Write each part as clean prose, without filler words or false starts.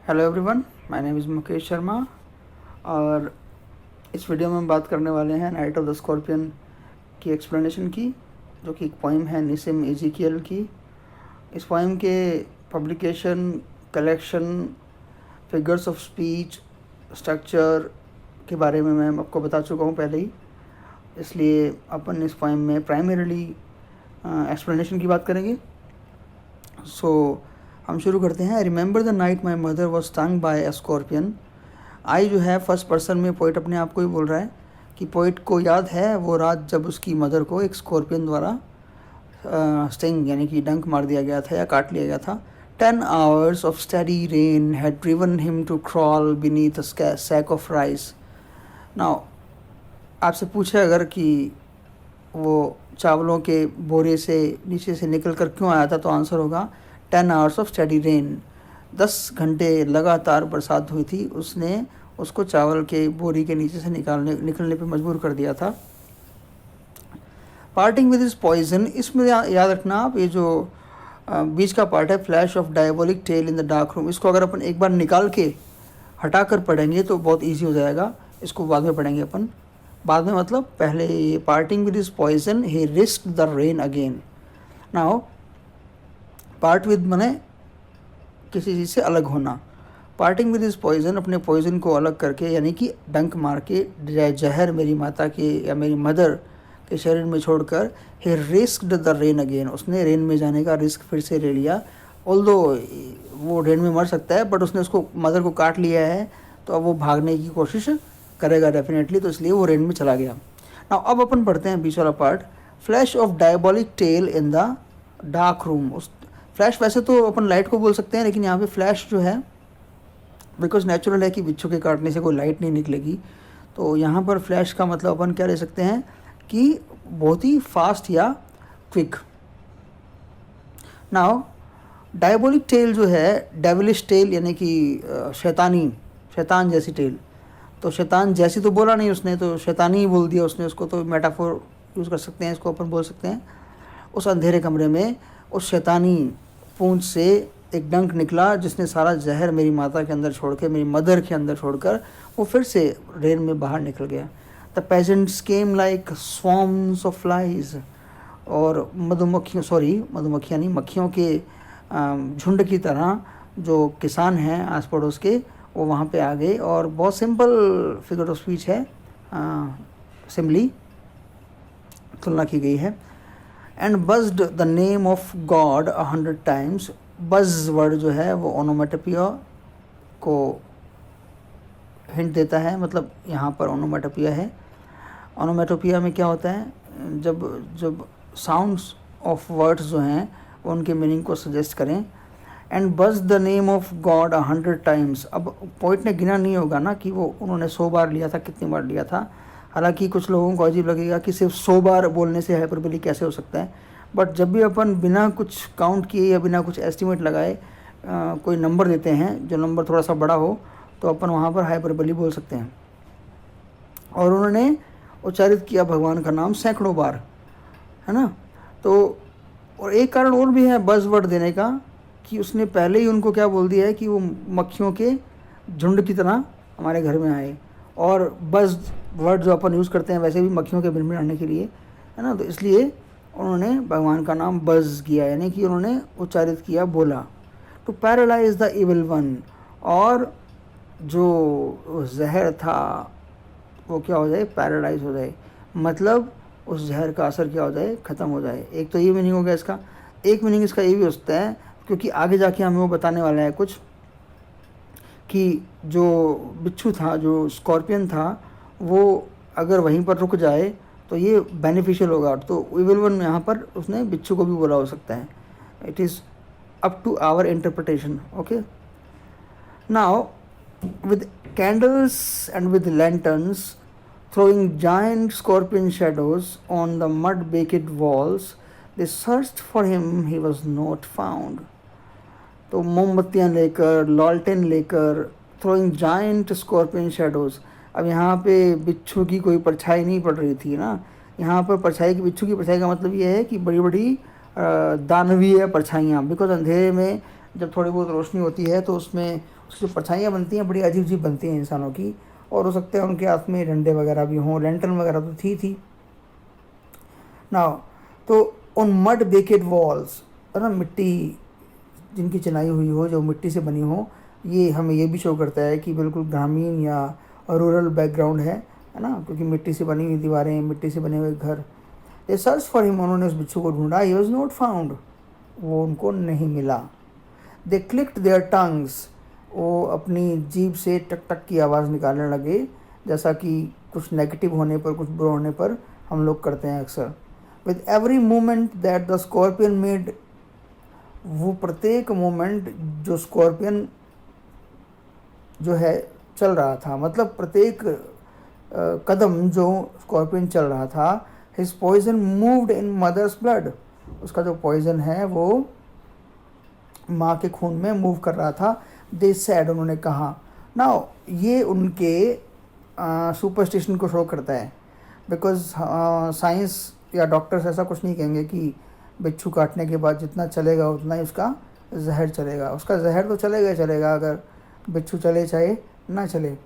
Hello everyone, my name is Mukesh Sharma और इस video में हम बात करने वाले हैं नाइट ऑफ द स्कॉर्पियन की एक्सप्लेनेशन की, जो कि एक पोइम है निसिम एजिकियल की। इस पोइम के publication, collection, figures of speech, structure के बारे में मैं आपको बता चुका हूँ पहले ही, इसलिए अपन इस पोइम में प्राइमरीली एक्सप्लेनेशन की बात करेंगे। हम शुरू करते हैं। I remember the night my mother was stung by a scorpion. I जो है फर्स्ट पर्सन में पोइट अपने आप को ही बोल रहा है कि पोइट को याद है वो रात जब उसकी मदर को एक स्कॉर्पियन द्वारा स्टिंग यानी कि डंक मार दिया गया था या काट लिया गया था। 10 hours of steady rain had driven him to crawl beneath a sack of rice. Now आपसे पूछे अगर कि वो चावलों के बोरे से नीचे से निकल कर क्यों आया था, तो आंसर होगा 10 hours of steady rain। 10 घंटे लगातार बरसात हुई थी, उसने उसको चावल के बोरी के नीचे से निकलने पे मजबूर कर दिया था। पार्टिंग विद इज पॉइजन, इसमें याद रखना आप, ये जो बीच का पार्ट है, flash of diabolic tail in the dark room, इसको अगर अपन एक बार निकाल के हटा कर पढ़ेंगे तो बहुत ईजी हो जाएगा। इसको बाद में पढ़ेंगे अपन, बाद में मतलब पहले ये parting with is poison he risked the rain again. Now part with मने किसी चीज़ से अलग होना। पार्टिंग विद इज पॉइजन, अपने पॉइजन को अलग करके यानी कि डंक मार के जहर मेरी माता के या मेरी मदर के शरीर में छोड़कर ही रिस्क्ड द रेन अगेन, उसने रेन में जाने का रिस्क फिर से ले लिया। ऑल्दो वो रेन में मर सकता है बट उसने उसको मदर को काट लिया है, तो अब वो भागने की कोशिश करेगा डेफिनेटली, तो इसलिए वो रेन में चला गया। नाउ अब अपन पढ़ते हैं बीच वाला part. Flash of diabolic tail in the dark room. उस फ्लैश वैसे तो अपन लाइट को बोल सकते हैं, लेकिन यहाँ पे फ्लैश जो है बिकॉज नेचुरल है कि बिच्छू के काटने से कोई लाइट नहीं निकलेगी, तो यहाँ पर फ्लैश का मतलब अपन क्या ले सकते हैं कि बहुत ही फास्ट या क्विक। नाउ डायबोलिक टेल जो है, डेविलिश टेल यानी कि शैतान जैसी टेल, तो शैतान जैसी तो बोला नहीं उसने, तो शैतानी ही बोल दिया उसने उसको, तो मेटाफोर यूज़ कर सकते हैं, इसको अपन बोल सकते हैं। उस अंधेरे कमरे में उस शैतानी पूंछ से एक डंक निकला जिसने सारा जहर मेरी माता के अंदर छोड़ के, मेरी मदर के अंदर छोड़कर वो फिर से रेन में बाहर निकल गया। The peasants came like swarms of flies, और मधुमक्खियाँ नहीं, मक्खियों के झुंड की तरह जो किसान हैं आस पड़ोस के, वो वहाँ पे आ गए। और बहुत सिंपल फिगर ऑफ स्पीच है, सिम्बली तुलना की गई है। And buzzed the name of God 100 times। Buzz word जो है वो ओनोमेटोपिया को हिंट देता है, मतलब यहाँ पर ओनोमेटोपिया है। ओनोमेटोपिया में क्या होता है, जब साउंड्स ऑफ वर्ड्स जो हैं वो उनके मीनिंग को सजेस्ट करें। एंड बज the name of God 100 times। अब पोइट ने गिना नहीं होगा ना कि वो उन्होंने 100 बार लिया था, कितनी बार लिया था। हालांकि कुछ लोगों को अजीब लगेगा कि सिर्फ 100 बार बोलने से हाइपरबोली कैसे हो सकता है, बट जब भी अपन बिना कुछ काउंट किए या बिना कुछ एस्टिमेट लगाए कोई नंबर देते हैं, जो नंबर थोड़ा सा बड़ा हो, तो अपन वहाँ पर हाइपरबोली बोल सकते हैं। और उन्होंने उच्चारित किया भगवान का नाम सैकड़ों बार, है ना। तो और एक कारण और भी है बज वर्ड देने का, कि उसने पहले ही उनको क्या बोल दिया है कि वो मक्खियों के झुंड की तरह हमारे घर में आए। और बज वर्ड जो अपन यूज़ करते हैं वैसे भी मक्खियों के भिनभिनाने के लिए, है ना, तो इसलिए उन्होंने भगवान का नाम बज किया, यानी कि उन्होंने उच्चारित किया, बोला। To paralyse the evil one, और जो जहर था वो क्या हो जाए, पैरालाइज हो जाए, मतलब उस जहर का असर क्या हो जाए, ख़त्म हो जाए। एक तो ये मीनिंग हो गया इसका। एक मीनिंग इसका ये भी हो सकता है, क्योंकि आगे जाके हमें वो बताने वाला है कुछ, कि जो बिच्छू था, जो स्कॉर्पियन था, वो अगर वहीं पर रुक जाए तो ये बेनिफिशियल होगा। तो इविल वन यहाँ पर उसने बिच्छू को भी बोला हो सकता है। It is up to our interpretation. Okay, now with candles and with lanterns throwing giant scorpion shadows on the mud-baked walls, they searched for him, he was not found। तो मोमबत्तियाँ लेकर, लॉल्टेन लेकर, throwing giant scorpion shadows। अब यहाँ पे बिच्छू की कोई परछाई नहीं पड़ रही थी ना, यहाँ पर बिच्छू की परछाई का मतलब ये है कि बड़ी बड़ी दानवीय परछाइयाँ, बिकॉज अंधेरे में जब थोड़ी बहुत रोशनी होती है तो उसमें उसकी जो परछाइयाँ बनती हैं बड़ी अजीब अजीब बनती हैं इंसानों की, और हो सकता है उनके हाथ में डंडे वगैरह भी हों, लैंटर्न वगैरह तो थी ना। तो उन मड बेकेड वॉल्स, है ना, मिट्टी जिनकी चिनाई हुई हो, जो मिट्टी से बनी हो, ये हमें ये भी शो करता है कि बिल्कुल ग्रामीण या रूरल बैकग्राउंड है ना, क्योंकि मिट्टी से बनी हुई दीवारें, मिट्टी से बने हुए घर। दे सर्च फॉर हिम, उन्होंने उस बिच्छू को ढूंढा, ही वॉज नॉट फाउंड, वो उनको नहीं मिला। दे क्लिक्ड देयर टंग्स, वो अपनी जीभ से टक टक की आवाज़ निकालने लगे, जैसा कि कुछ नेगेटिव होने पर, कुछ बुरा होने पर हम लोग करते हैं अक्सर। With every moment that the scorpion made, वो प्रत्येक मोमेंट जो स्कॉर्पियन जो है चल रहा था, मतलब प्रत्येक कदम जो स्कॉर्पियन चल रहा था, his poison moved in mother's blood, उसका जो पॉइजन है वो माँ के खून में मूव कर रहा था। दे सैड, उन्होंने कहा। नाउ ये उनके सुपरस्टिशन को शो करता है, बिकॉज साइंस या डॉक्टर्स ऐसा कुछ नहीं कहेंगे कि बिच्छू काटने के बाद जितना चलेगा उतना ही उसका जहर चलेगा। उसका जहर तो चलेगा ही चलेगा, अगर बिच्छू चले चाहे ना चले।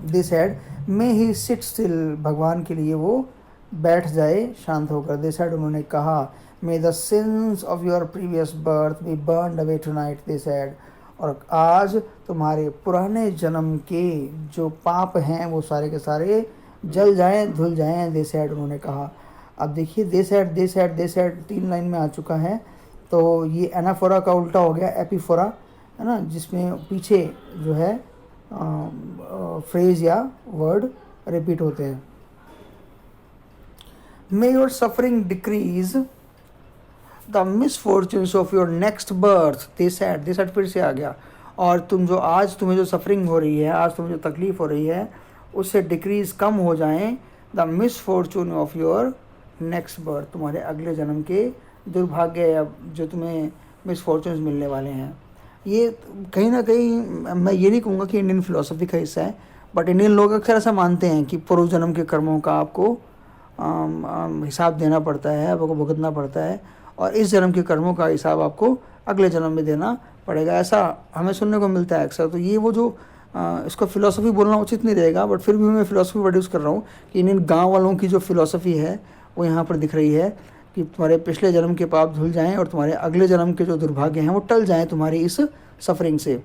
दे सैड मे ही सिट स्टिल, भगवान के लिए वो बैठ जाए शांत होकर। दे सैड, उन्होंने कहा, may the sins of your previous birth be burned away tonight, they said, और आज तुम्हारे पुराने जन्म के जो पाप हैं वो सारे के सारे जल जाएं, धुल जाएं, दे सैड, उन्होंने कहा। अब देखिए दे सैड दे सैड दे सैड 3 लाइन में आ चुका है, तो ये एनाफोरा का उल्टा हो गया एपीफोरा, है ना, जिसमें पीछे जो है फ्रेज या वर्ड रिपीट होते हैं। मे your suffering decrease the misfortunes of your next birth, they sad फिर से आ गया। और तुम्हें जो सफरिंग हो रही है, आज तुम्हें जो तकलीफ़ हो रही है, उससे डिक्रीज कम हो जाएं the misfortune of your next birth, तुम्हारे अगले जन्म के दुर्भाग्य या जो तुम्हें मिसफॉर्चून्स मिलने वाले हैं। ये कहीं ना कहीं मैं ये नहीं कहूँगा कि इंडियन फिलोसफी का हिस्सा है, बट इंडियन लोग अक्सर ऐसा मानते हैं कि पूर्व जन्म के कर्मों का आपको हिसाब देना पड़ता है, आपको भुगतना पड़ता है, और इस जन्म के कर्मों का हिसाब आपको अगले जन्म में देना पड़ेगा, ऐसा हमें सुनने को मिलता है अक्सर। तो ये वो जो इसको फ़िलोसफी बोलना उचित नहीं रहेगा, बट फिर भी मैं फ़िलोसफी प्रोड्यूस कर रहा हूँ कि इंडियन गाँव वालों की जो फ़िलोसफी है वो यहाँ पर दिख रही है कि तुम्हारे पिछले जन्म के पाप धुल जाएं और तुम्हारे अगले जन्म के जो दुर्भाग्य हैं वो टल जाएं तुम्हारी इस सफरिंग से।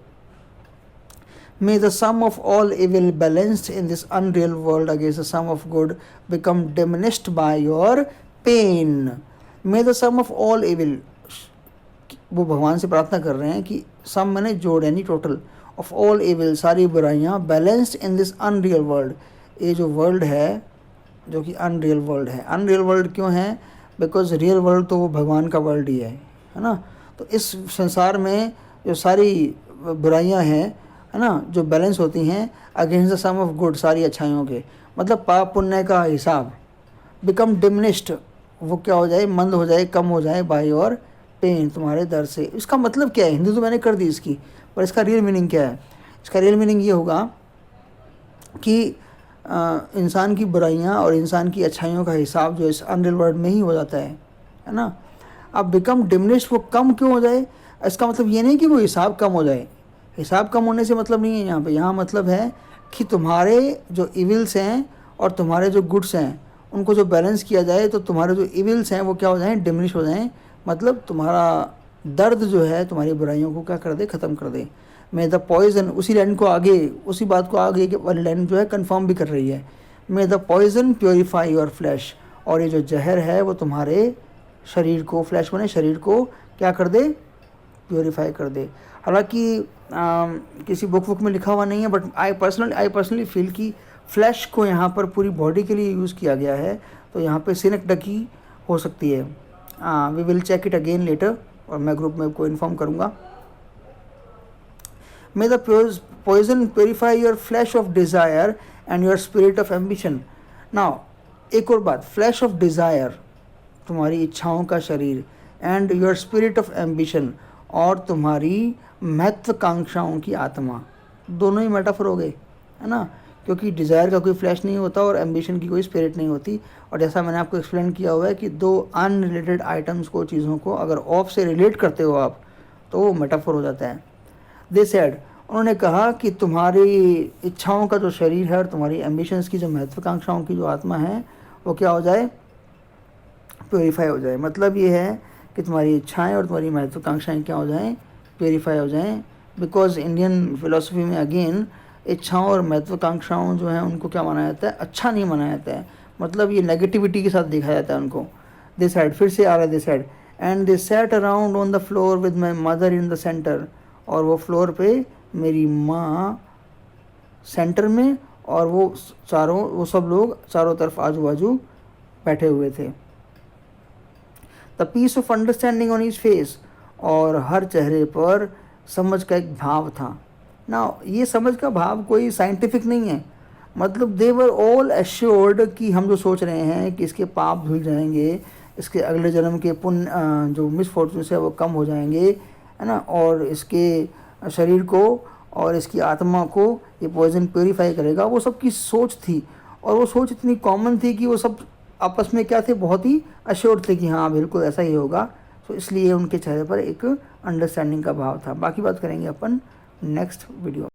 May the sum of all evil balanced in this unreal world against the sum of good become diminished by your pain. May the sum of all evil, वो भगवान से प्रार्थना कर रहे हैं कि सम मैंने जोड़ यानी टोटल, ऑफ ऑल एविल, सारी बुराइयाँ, balanced in this unreal world, ये जो वर्ल्ड है जो कि अनरियल वर्ल्ड है। अनरियल वर्ल्ड क्यों है? बिकॉज रियल वर्ल्ड तो वो भगवान का वर्ल्ड ही है ना। तो इस संसार में जो सारी बुराइयाँ हैं, है ना, जो बैलेंस होती हैं against the sum of good, सारी अच्छाइयों के, मतलब पाप पुण्य का हिसाब, बिकम डिमिनिश्ड, वो क्या हो जाए, मंद हो जाए, कम हो जाए, बाय और पेन, तुम्हारे दर्द से। इसका मतलब क्या है? हिंदी तो मैंने कर दी इसकी, पर इसका रियल मीनिंग क्या है? इसका रियल मीनिंग ये होगा कि इंसान की बुराइयां और इंसान की अच्छाइयों का हिसाब जो इस अनरियल वर्ल्ड में ही हो जाता है ना। अब बिकम डिमिनिश्ड, वो कम क्यों हो जाए? इसका मतलब ये नहीं कि वो हिसाब कम हो जाए, हिसाब कम होने से मतलब नहीं है यहाँ पे। यहाँ मतलब है कि तुम्हारे जो इविल्स हैं और तुम्हारे जो गुड्स हैं उनको जो बैलेंस किया जाए, तो तुम्हारे जो इविल्स हैं वो क्या हो जाएं, डिमिनिश हो जाएं, मतलब तुम्हारा दर्द जो है तुम्हारी बुराइयों को क्या कर दे, ख़त्म कर दे। मे द पॉइजन, उसी लाइन को आगे, उसी बात को आगे वाली लाइन जो है कंफर्म भी कर रही है। May the poison purify your flesh, और ये जो जहर है वो तुम्हारे शरीर को, फ्लैश बने शरीर को क्या कर दे, प्योरीफाई कर दे। हालांकि किसी बुक में लिखा हुआ नहीं है, बट आई पर्सनली फील कि फ्लैश को यहाँ पर पूरी बॉडी के लिए यूज़ किया गया है, तो यहाँ पे सिनकडकी हो सकती है। We will check it again later, और मैं ग्रुप में को इन्फॉर्म करूँगा। May the poison purify your flesh of desire and your spirit of ambition. Now, एक और बात, flesh of desire, तुम्हारी इच्छाओं का शरीर, and your spirit of ambition, और तुम्हारी महत्वाकांक्षाओं की आत्मा, दोनों ही मेटाफर हो गए, है ना, क्योंकि डिज़ायर का कोई फ्लैश नहीं होता और एम्बिशन की कोई स्पिरिट नहीं होती। और जैसा मैंने आपको एक्सप्लेन किया हुआ है कि दो अनरिलेटेड आइटम्स को, चीज़ों को अगर ऑफ से रिलेट करते हो आप, तो वो मेटाफोर हो जाता है। दे सेड, उन्होंने कहा कि तुम्हारी इच्छाओं का जो शरीर है और तुम्हारी एम्बिशंस की जो महत्वाकांक्षाओं की जो आत्मा है वो क्या हो जाए, प्योरीफाई हो जाए। मतलब ये है कि तुम्हारी इच्छाएं और तुम्हारी महत्वाकांक्षाएं क्या हो जाएं, प्योरीफाई हो जाएं। बिकॉज इंडियन फिलोसफी में अगेन इच्छाओं और महत्वाकांक्षाओं जो हैं उनको क्या माना जाता है, अच्छा नहीं माना जाता है, मतलब ये नेगेटिविटी के साथ देखा जाता है उनको। दे सेड, फिर से आ रहा है, they said, and they sat around on the floor with my mother in the centre, और वो फ्लोर पे मेरी माँ सेंटर में और वो सब लोग चारों तरफ आजू बाजू बैठे हुए थे। The peace of understanding on his face, और हर चेहरे पर समझ का एक भाव था ना। ये समझ का भाव कोई साइंटिफिक नहीं है, मतलब दे वर ऑल एश्योर्ड कि हम जो सोच रहे हैं कि इसके पाप धुल जाएंगे, इसके अगले जन्म के पुण्य जो मिसफॉर्चून है वो कम हो जाएंगे, है ना, और इसके शरीर को और इसकी आत्मा को ये पॉइजन प्योरीफाई करेगा। वो सबकी सोच थी, और वो सोच इतनी कॉमन थी कि वो सब आपस में क्या थे, बहुत ही अश्योर्ड थे कि हाँ बिल्कुल ऐसा ही होगा। तो इसलिए उनके चेहरे पर एक अंडरस्टैंडिंग का भाव था। बाकी बात करेंगे अपन नेक्स्ट वीडियो।